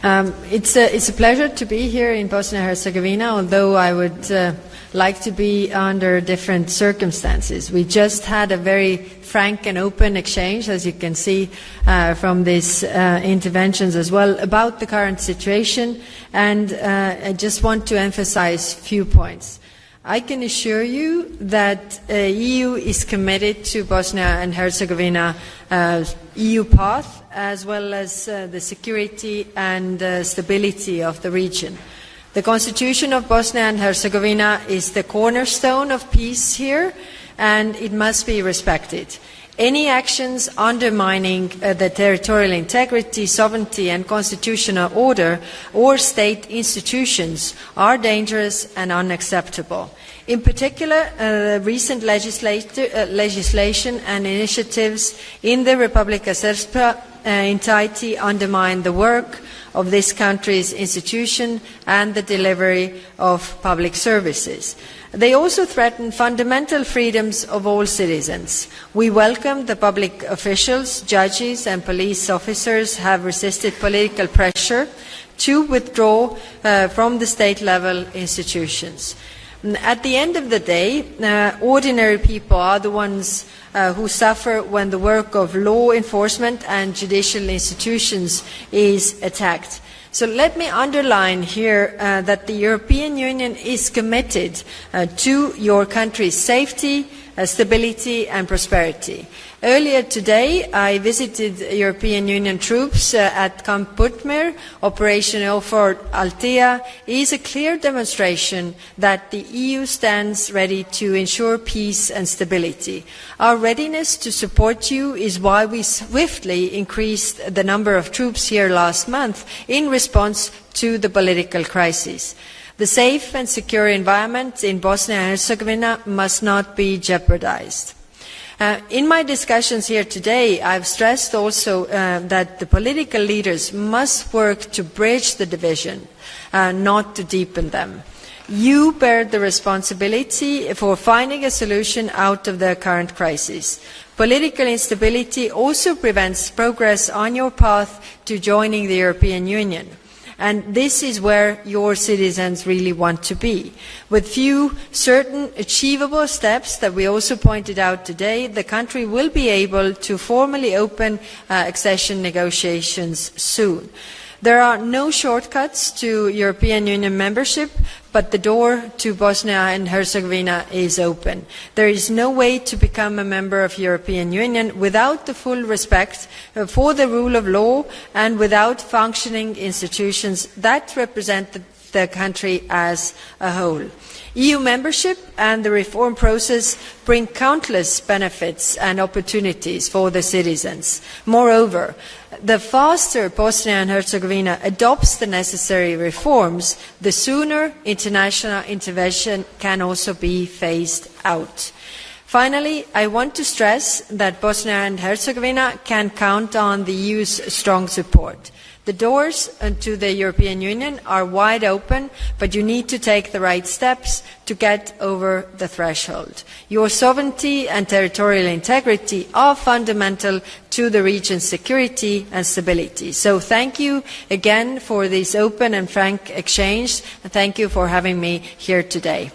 It's a pleasure to be here in Bosnia-Herzegovina, although I would like to be under different circumstances. We just had a very frank and open exchange, as you can see from these interventions as well, about the current situation, and I just want to emphasize a few points. I can assure you that the EU is committed to Bosnia and Herzegovina EU path, as well as the security and stability of the region. The Constitution of Bosnia and Herzegovina is the cornerstone of peace here, and it must be respected. Any actions undermining the territorial integrity, sovereignty and constitutional order or state institutions are dangerous and unacceptable. In particular, recent legislation and initiatives in the Republika Srpska entirety undermine the work of this country's institution and the delivery of public services. They also threaten fundamental freedoms of all citizens. We welcome the public officials, judges and police officers have resisted political pressure to withdraw from the state-level institutions. At the end of the day, ordinary people are the ones who suffer when the work of law enforcement and judicial institutions is attacked. So let me underline here that the European Union is committed to your country's safety, stability and prosperity. Earlier today, I visited European Union troops at Camp Putmir. Operation EUFOR Althea is a clear demonstration that the EU stands ready to ensure peace and stability. Our readiness to support you is why we swiftly increased the number of troops here last month in response to the political crisis. The safe and secure environment in Bosnia and Herzegovina must not be jeopardized. In my discussions here today, I've stressed also that the political leaders must work to bridge the division, not to deepen them. You bear the responsibility for finding a solution out of the current crisis. Political instability also prevents progress on your path to joining the European Union. And this is where your citizens really want to be. With few certain achievable steps that we also pointed out today, the country will be able to formally open accession negotiations soon. There are no shortcuts to European Union membership, but the door to Bosnia and Herzegovina is open. There is no way to become a member of the European Union without the full respect for the rule of law and without functioning institutions that represent the country as a whole. EU membership and the reform process bring countless benefits and opportunities for the citizens. Moreover, the faster Bosnia and Herzegovina adopts the necessary reforms, the sooner international intervention can also be phased out. Finally, I want to stress that Bosnia and Herzegovina can count on the EU's strong support. The doors to the European Union are wide open, but you need to take the right steps to get over the threshold. Your sovereignty and territorial integrity are fundamental to the region's security and stability. So thank you again for this open and frank exchange, and thank you for having me here today.